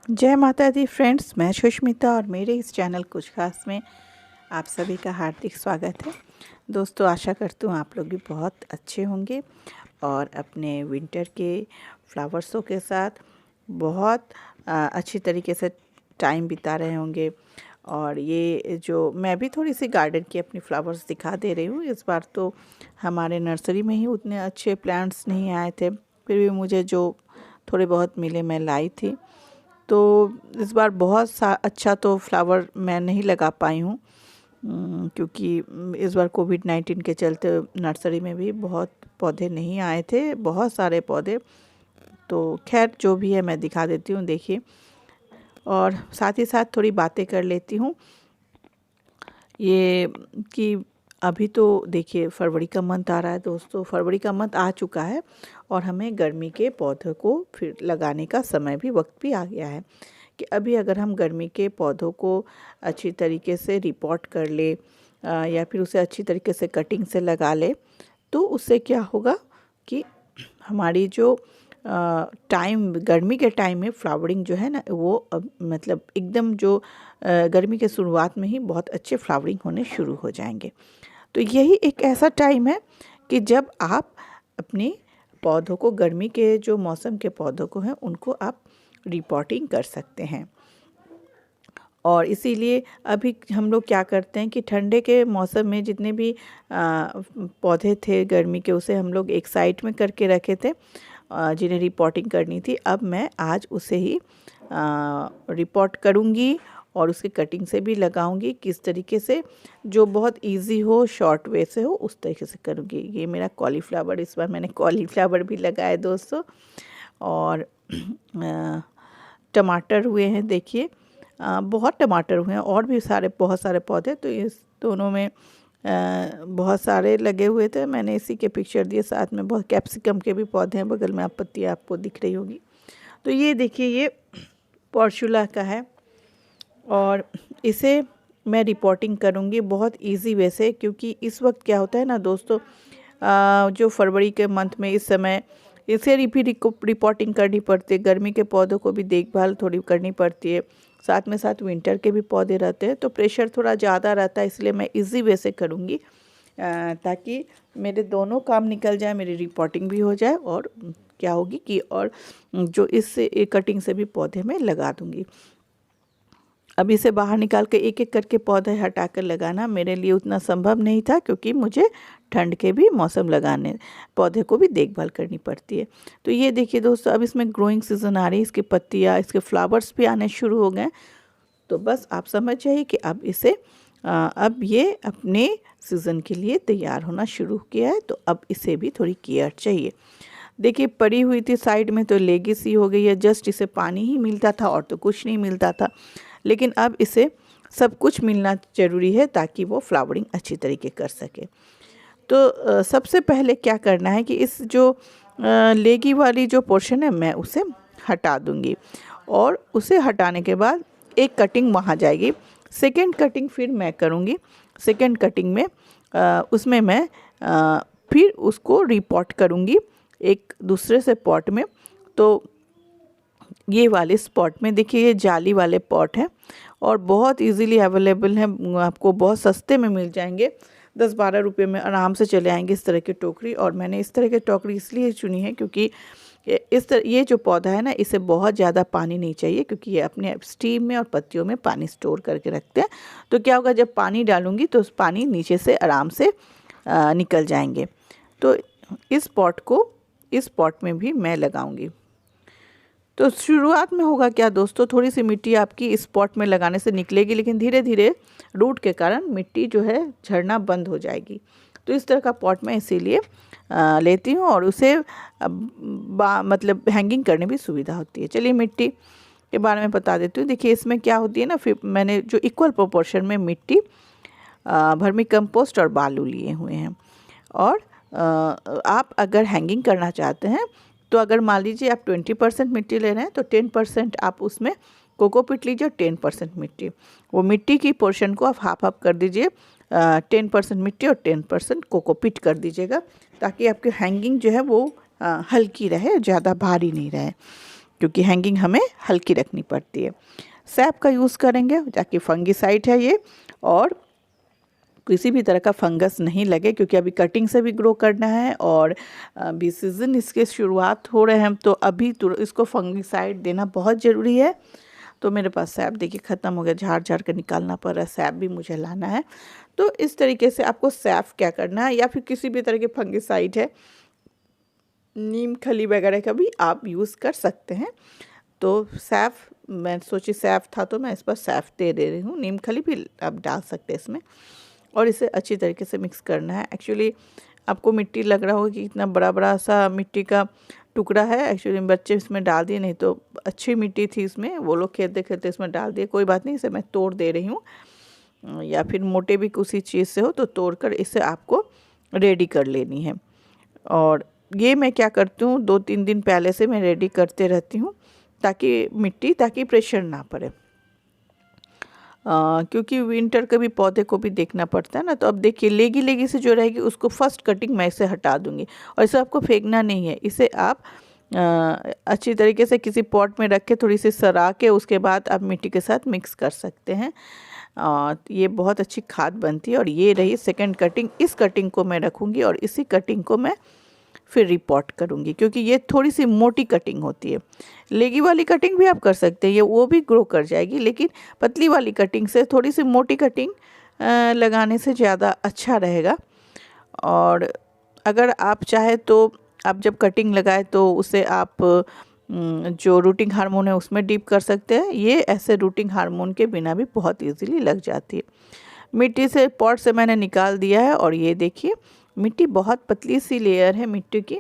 जय माता दी फ्रेंड्स, मैं सुष्मिता और मेरे इस चैनल कुछ खास में आप सभी का हार्दिक स्वागत है। दोस्तों, आशा करती हूँ आप लोग भी बहुत अच्छे होंगे और अपने विंटर के फ्लावर्सों के साथ बहुत अच्छी तरीके से टाइम बिता रहे होंगे। और ये जो मैं भी थोड़ी सी गार्डन की अपनी फ्लावर्स दिखा दे रही हूँ। इस बार तो हमारे नर्सरी में ही उतने अच्छे प्लांट्स नहीं आए थे, फिर भी मुझे जो थोड़े बहुत मिले मैं लाई थी। तो इस बार बहुत अच्छा तो फ्लावर मैं नहीं लगा पाई हूँ, क्योंकि इस बार कोविड-19 के चलते नर्सरी में भी बहुत पौधे नहीं आए थे, बहुत सारे पौधे। तो खैर जो भी है मैं दिखा देती हूँ, देखिए। और साथ ही साथ थोड़ी बातें कर लेती हूँ ये कि अभी तो देखिए फरवरी का मंथ आ रहा है दोस्तों, फरवरी का मंथ आ चुका है और हमें गर्मी के पौधों को फिर लगाने का समय भी वक्त भी आ गया है कि अभी अगर हम गर्मी के पौधों को अच्छी तरीके से रिपोर्ट कर ले या फिर उसे अच्छी तरीके से कटिंग से लगा ले, तो उससे क्या होगा कि हमारी जो टाइम गर्मी के टाइम में फ्लावरिंग जो है ना, वो अब मतलब एकदम जो गर्मी के शुरुआत में ही बहुत अच्छे फ्लावरिंग होने शुरू हो जाएंगे। तो यही एक ऐसा टाइम है कि जब आप अपने पौधों को, गर्मी के जो मौसम के पौधों को हैं, उनको आप रिपोर्टिंग कर सकते हैं। और इसीलिए अभी हम लोग क्या करते हैं कि ठंडे के मौसम में जितने भी पौधे थे गर्मी के, उसे हम लोग एक साइड में करके रखे थे जिन्हें रिपोर्टिंग करनी थी। अब मैं आज उसे ही रिपोर्ट करूँगी और उसकी कटिंग से भी लगाऊंगी, किस तरीके से जो बहुत इजी हो, शॉर्ट वे से हो, उस तरीके से करूँगी। ये मेरा कॉलीफ्लावर, इस बार मैंने कॉलीफ्लावर भी लगाए दोस्तों। और टमाटर हुए हैं, देखिए बहुत टमाटर हुए हैं और भी बहुत सारे पौधे। तो इस दोनों में बहुत सारे लगे हुए थे, मैंने इसी के पिक्चर दिए। साथ में बहुत कैप्सिकम के भी पौधे हैं, बगल में आप पत्तियाँ आपको दिख रही होगी। तो ये देखिए, ये पोर्चुला का है और इसे मैं रिपोर्टिंग करूँगी बहुत इजी वे से, क्योंकि इस वक्त क्या होता है ना दोस्तों, जो फरवरी के मंथ में इस समय इसे भी रिपोर्टिंग करनी पड़ती है। गर्मी के पौधों को भी देखभाल थोड़ी करनी पड़ती है, साथ में साथ विंटर के भी पौधे रहते हैं, तो प्रेशर थोड़ा ज़्यादा रहता है। इसलिए मैं इजी वे से करूँगी ताकि मेरे दोनों काम निकल जाए, मेरी रिपोर्टिंग भी हो जाए और क्या होगी कि और जो इससे कटिंग से भी पौधे में लगा दूँगी। अब इसे बाहर निकाल के एक एक करके पौधे हटाकर लगाना मेरे लिए उतना संभव नहीं था, क्योंकि मुझे ठंड के भी मौसम लगाने पौधे को भी देखभाल करनी पड़ती है। तो ये देखिए दोस्तों, अब इसमें ग्रोइंग सीजन आ रही है, इसकी पत्तियाँ, इसके फ्लावर्स भी आने शुरू हो गए। तो बस आप समझ जाइए कि अब इसे अब ये अपने सीज़न के लिए तैयार होना शुरू किया है। तो अब इसे भी थोड़ी केयर चाहिए। देखिए पड़ी हुई थी साइड में, तो लेगी सी हो गई है। जस्ट इसे पानी ही मिलता था और तो कुछ नहीं मिलता था, लेकिन अब इसे सब कुछ मिलना ज़रूरी है ताकि वो फ्लावरिंग अच्छी तरीके कर सके। तो सबसे पहले क्या करना है कि इस जो लेगी वाली जो पोर्शन है, मैं उसे हटा दूंगी और उसे हटाने के बाद एक कटिंग वहाँ जाएगी। सेकेंड कटिंग फिर मैं करूँगी। सेकेंड कटिंग में उसमें मैं फिर उसको रिपॉट करूँगी एक दूसरे से पॉट में। तो ये वाले स्पॉट में देखिए, ये जाली वाले पॉट हैं और बहुत इजीली अवेलेबल हैं, आपको बहुत सस्ते में मिल जाएंगे। 10-12 रुपये में आराम से चले आएंगे इस तरह की टोकरी। और मैंने इस तरह की टोकरी इसलिए चुनी है क्योंकि ये जो पौधा है ना, इसे बहुत ज़्यादा पानी नहीं चाहिए, क्योंकि ये अपने स्टीम में और पत्तियों में पानी स्टोर करके रखते हैं। तो क्या होगा, जब पानी डालूंगी तो उस पानी नीचे से आराम से निकल जाएंगे। तो इस पॉट में भी मैं लगाऊंगी। तो शुरुआत में होगा क्या दोस्तों, थोड़ी सी मिट्टी आपकी इस पॉट में लगाने से निकलेगी, लेकिन धीरे धीरे रूट के कारण मिट्टी जो है झड़ना बंद हो जाएगी। तो इस तरह का पॉट मैं इसीलिए लेती हूँ और उसे मतलब हैंगिंग करने भी सुविधा होती है। चलिए मिट्टी के बारे में बता देती हूँ। देखिए इसमें क्या होती है ना, फिर मैंने जो इक्वल प्रोपोर्शन में मिट्टी, वर्मी कंपोस्ट और बालू लिए हुए हैं। और आप अगर हैंगिंग करना चाहते हैं तो अगर मान लीजिए आप 20% मिट्टी ले रहे हैं, तो 10% आप उसमें कोकोपीट लीजिए और 10% मिट्टी। वो मिट्टी की पोर्शन को आप हाफ हाफ कर दीजिए, 10% मिट्टी और 10% कोकोपीट कर दीजिएगा, ताकि आपकी हैंगिंग जो है वो हल्की रहे, ज़्यादा भारी नहीं रहे। क्योंकि हैंगिंग हमें हल्की रखनी पड़ती है। सैप का यूज़ करेंगे ताकि फंगिसाइड है ये, और किसी भी तरह का फंगस नहीं लगे, क्योंकि अभी कटिंग से भी ग्रो करना है और अभी सीज़न इसके शुरुआत हो रहे हैं, तो अभी इसको फंगिसाइड देना बहुत ज़रूरी है। तो मेरे पास सैप देखिए ख़त्म हो गया, झाड़ झाड़ कर निकालना पड़ रहा है, सैप भी मुझे लाना है। तो इस तरीके से आपको सैप क्या करना है, या फिर किसी भी तरह के फंगिसाइड है, नीम खली वगैरह का भी आप यूज़ कर सकते हैं। तो सैफ, मैं सोची सैफ था तो मैं इस पर सैफ दे रही हूँ, नीम खली भी आप डाल सकते हैं इसमें, और इसे अच्छी तरीके से मिक्स करना है। एक्चुअली आपको मिट्टी लग रहा होगा कि इतना बड़ा बड़ा सा मिट्टी का टुकड़ा है, एक्चुअली बच्चे इसमें डाल दिए, नहीं तो अच्छी मिट्टी थी इसमें, वो लोग खेलते खेलते इसमें डाल दिए। कोई बात नहीं, इसे मैं तोड़ दे रही हूँ, या फिर मोटे भी किसी चीज़ से हो तो तोड़ कर इसे आपको रेडी कर लेनी है। और ये मैं क्या करती हूँ, 2-3 दिन पहले से मैं रेडी करते रहती हूँ, ताकि प्रेशर ना पड़े, क्योंकि विंटर के भी पौधे को भी देखना पड़ता है ना। तो अब देखिए लेगी लेगी से जो रहेगी उसको फर्स्ट कटिंग मैं इसे हटा दूंगी, और इसे आपको फेंकना नहीं है, इसे आप अच्छी तरीके से किसी पॉट में रख के थोड़ी सी सरा के उसके बाद आप मिट्टी के साथ मिक्स कर सकते हैं। ये बहुत अच्छी खाद बनती है। और ये रही सेकंड कटिंग, इस कटिंग को मैं रखूँगी और इसी कटिंग को मैं फिर रिपोर्ट करूँगी, क्योंकि ये थोड़ी सी मोटी कटिंग होती है। लेगी वाली कटिंग भी आप कर सकते हैं, ये वो भी ग्रो कर जाएगी, लेकिन पतली वाली कटिंग से थोड़ी सी मोटी कटिंग लगाने से ज़्यादा अच्छा रहेगा। और अगर आप चाहे तो आप जब कटिंग लगाए तो उसे आप जो रूटिंग हार्मोन है उसमें डीप कर सकते हैं। ये ऐसे रूटिंग हार्मोन के बिना भी बहुत इजीली लग जाती है। मिट्टी से पॉट से मैंने निकाल दिया है, और ये देखिए मिट्टी बहुत पतली सी लेयर है मिट्टी की।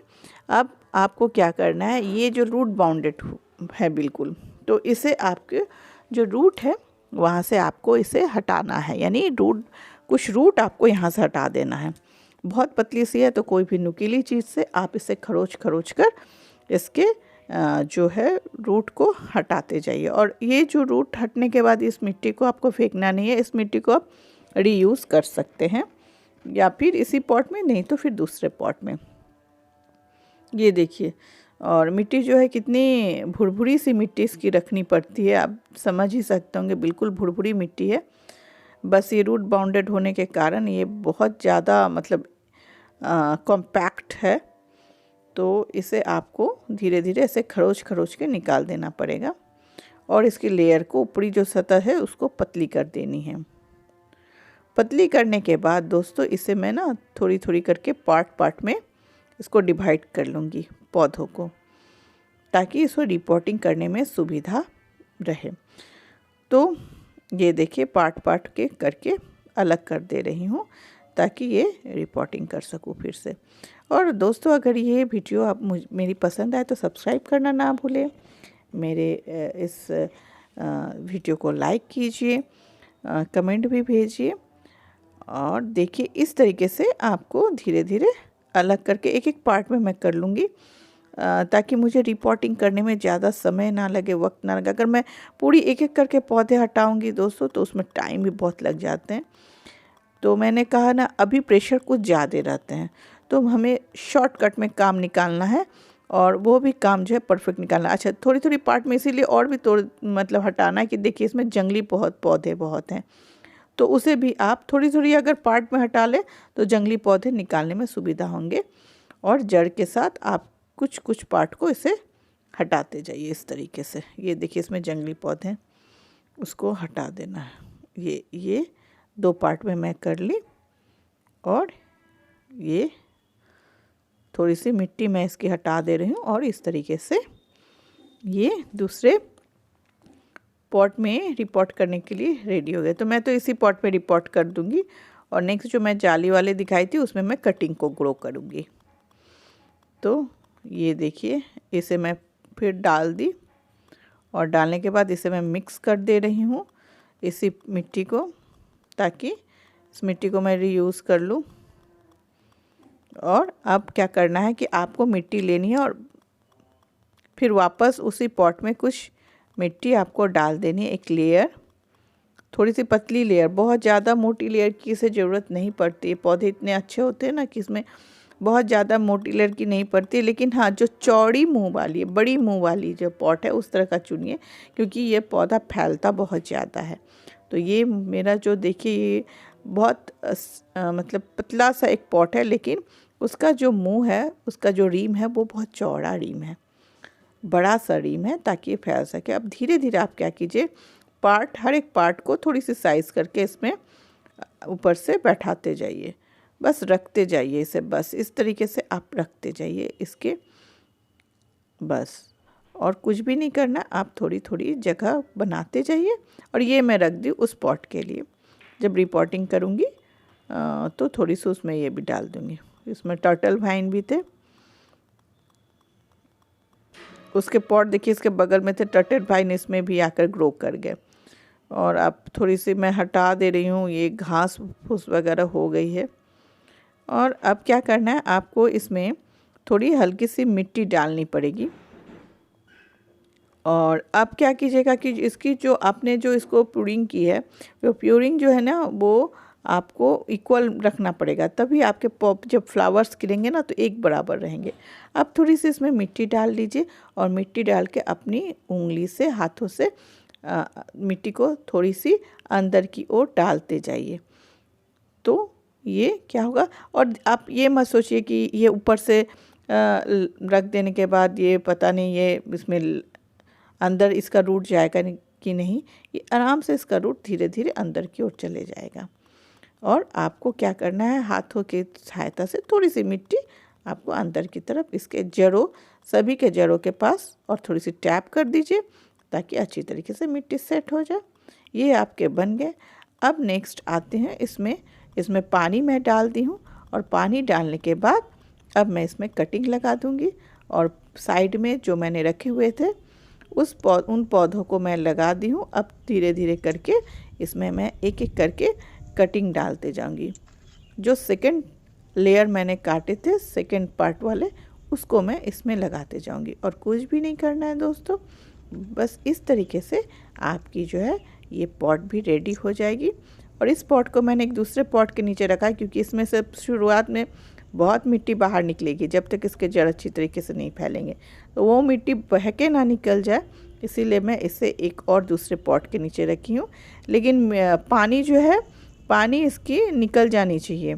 अब आपको क्या करना है, ये जो रूट बाउंडेड है बिल्कुल, तो इसे आपके जो रूट है वहाँ से आपको इसे हटाना है, यानी कुछ रूट आपको यहाँ से हटा देना है। बहुत पतली सी है तो कोई भी नुकीली चीज़ से आप इसे खरोच खरोच कर इसके जो है रूट को हटाते जाइए। और ये जो रूट हटने के बाद इस मिट्टी को आपको फेंकना नहीं है, इस मिट्टी को आप रीयूज़ कर सकते हैं, या फिर इसी पॉट में, नहीं तो फिर दूसरे पॉट में। ये देखिए, और मिट्टी जो है कितनी भुरभुरी सी मिट्टी इसकी रखनी पड़ती है, आप समझ ही सकते होंगे, बिल्कुल भुरभुरी मिट्टी है। बस ये रूट बाउंडेड होने के कारण ये बहुत ज़्यादा मतलब कॉम्पैक्ट है, तो इसे आपको धीरे धीरे ऐसे खरोच खरोच के निकाल देना पड़ेगा, और इसकी लेयर को ऊपरी जो सतह है उसको पतली कर देनी है। पतली करने के बाद दोस्तों इसे मैं ना थोड़ी थोड़ी करके पार्ट में इसको डिवाइड कर लूँगी पौधों को, ताकि इसको रिपोर्टिंग करने में सुविधा रहे। तो ये देखिए पार्ट के करके अलग कर दे रही हूँ, ताकि ये रिपोर्टिंग कर सकूँ फिर से। और दोस्तों अगर ये वीडियो आप मेरी पसंद आए तो सब्सक्राइब करना ना भूलें, मेरे इस वीडियो को लाइक कीजिए, कमेंट भी भेजिए। और देखिए इस तरीके से आपको धीरे धीरे अलग करके एक एक पार्ट में मैं कर लूँगी, ताकि मुझे रिपोर्टिंग करने में ज़्यादा समय ना लगे, वक्त ना लगे। अगर मैं पूरी एक एक करके पौधे हटाऊँगी दोस्तों तो उसमें टाइम भी बहुत लग जाते हैं। तो मैंने कहा ना अभी प्रेशर कुछ ज़्यादा रहते हैं, तो हमें शॉर्टकट में काम निकालना है, और वो भी काम जो है परफेक्ट निकालना। अच्छा थोड़ी थोड़ी पार्ट में इसीलिए और भी मतलब हटाना है कि देखिए इसमें जंगली पौधे बहुत हैं, तो उसे भी आप थोड़ी थोड़ी अगर पार्ट में हटा लें तो जंगली पौधे निकालने में सुविधा होंगे। और जड़ के साथ आप कुछ कुछ पार्ट को इसे हटाते जाइए इस तरीके से। ये देखिए इसमें जंगली पौधे, उसको हटा देना है। ये 2 पार्ट में मैं कर ली, और ये थोड़ी सी मिट्टी मैं इसकी हटा दे रही हूँ, और इस तरीके से ये दूसरे पॉट में रिपोर्ट करने के लिए रेडी हो गए। तो मैं तो इसी पॉट में रिपोर्ट कर दूंगी, और नेक्स्ट जो मैं जाली वाले दिखाई थी उसमें मैं कटिंग को ग्रो करूँगी। तो ये देखिए इसे मैं फिर डाल दी, और डालने के बाद इसे मैं मिक्स कर दे रही हूँ इसी मिट्टी को, ताकि इस मिट्टी को मैं रीयूज़ कर लूँ। और अब क्या करना है कि आपको मिट्टी लेनी है, और फिर वापस उसी पॉट में कुछ मिट्टी आपको डाल देनी है, एक लेयर, थोड़ी सी पतली लेयर, बहुत ज़्यादा मोटी लेयर की इसे ज़रूरत नहीं पड़ती है। पौधे इतने अच्छे होते हैं ना कि इसमें बहुत ज़्यादा मोटी लड़की नहीं पड़ती, लेकिन हाँ जो चौड़ी मुंह वाली, बड़ी मुंह वाली जो पॉट है उस तरह का चुनिए, क्योंकि ये पौधा फैलता बहुत ज़्यादा है। तो ये मेरा जो देखिए ये बहुत मतलब पतला सा एक पॉट है, लेकिन उसका जो मुंह है, उसका जो रीम है वो बहुत चौड़ा रीम है, बड़ा सा रीम है, ताकि ये फैल सके। अब धीरे धीरे आप क्या कीजिए, हर एक पार्ट को थोड़ी सी साइज़ करके इसमें ऊपर से बैठाते जाइए, बस रखते जाइए इसे, बस इस तरीके से आप रखते जाइए इसके, बस और कुछ भी नहीं करना, आप थोड़ी थोड़ी जगह बनाते जाइए। और ये मैं रख दी उस पॉट के लिए, जब रिपोर्टिंग करूँगी तो थोड़ी सी उसमें ये भी डाल दूँगी। इसमें टर्टल वाइन भी थे, उसके पॉट देखिए इसके बगल में थे, टर्टल वाइन इसमें भी आकर ग्रो कर गए। और अब थोड़ी सी मैं हटा दे रही हूँ, ये घास फूस वगैरह हो गई है। और अब क्या करना है, आपको इसमें थोड़ी हल्की सी मिट्टी डालनी पड़ेगी। और अब क्या कीजिएगा कि इसकी जो आपने जो इसको प्यूरिंग की है, वो प्यूरिंग जो है ना वो आपको इक्वल रखना पड़ेगा, तभी आपके पॉप जब फ्लावर्स खिलेंगे ना तो एक बराबर रहेंगे। अब थोड़ी सी इसमें मिट्टी डाल दीजिए और मिट्टी डाल के अपनी उंगली से, हाथों से मिट्टी को थोड़ी सी अंदर की ओर डालते जाइए। तो ये क्या होगा, और आप ये मत सोचिए कि ये ऊपर से रख देने के बाद ये पता नहीं ये इसमें अंदर इसका रूट जाएगा कि नहीं, ये आराम से इसका रूट धीरे धीरे अंदर की ओर चले जाएगा। और आपको क्या करना है, हाथों की सहायता से थोड़ी सी मिट्टी आपको अंदर की तरफ इसके जड़ों, सभी के जड़ों के पास और थोड़ी सी टैप कर दीजिए, ताकि अच्छी तरीके से मिट्टी सेट हो जाए। ये आपके बन गए। अब नेक्स्ट आते हैं इसमें पानी मैं डाल दी हूँ, और पानी डालने के बाद अब मैं इसमें कटिंग लगा दूँगी। और साइड में जो मैंने रखे हुए थे उन पौधों को मैं लगा दी हूँ। अब धीरे धीरे करके इसमें मैं एक एक करके कटिंग डालते जाऊँगी। जो सेकंड लेयर मैंने काटे थे, सेकंड पार्ट वाले, उसको मैं इसमें लगाते जाऊँगी। और कुछ भी नहीं करना है दोस्तों, बस इस तरीके से आपकी जो है ये पॉट भी रेडी हो जाएगी। और इस पॉट को मैंने एक दूसरे पॉट के नीचे रखा है, क्योंकि इसमें से शुरुआत में बहुत मिट्टी बाहर निकलेगी जब तक इसके जड़ अच्छी तरीके से नहीं फैलेंगे, तो वो मिट्टी बहके ना निकल जाए, इसीलिए मैं इसे एक और दूसरे पॉट के नीचे रखी हूँ। लेकिन पानी जो है, पानी इसकी निकल जानी चाहिए,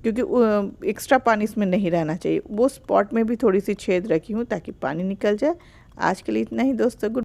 क्योंकि एक्स्ट्रा पानी इसमें नहीं रहना चाहिए। वो स्पॉट में भी थोड़ी सी छेद रखी हूँ ताकि पानी निकल जाए। आज के लिए इतना ही दोस्तों।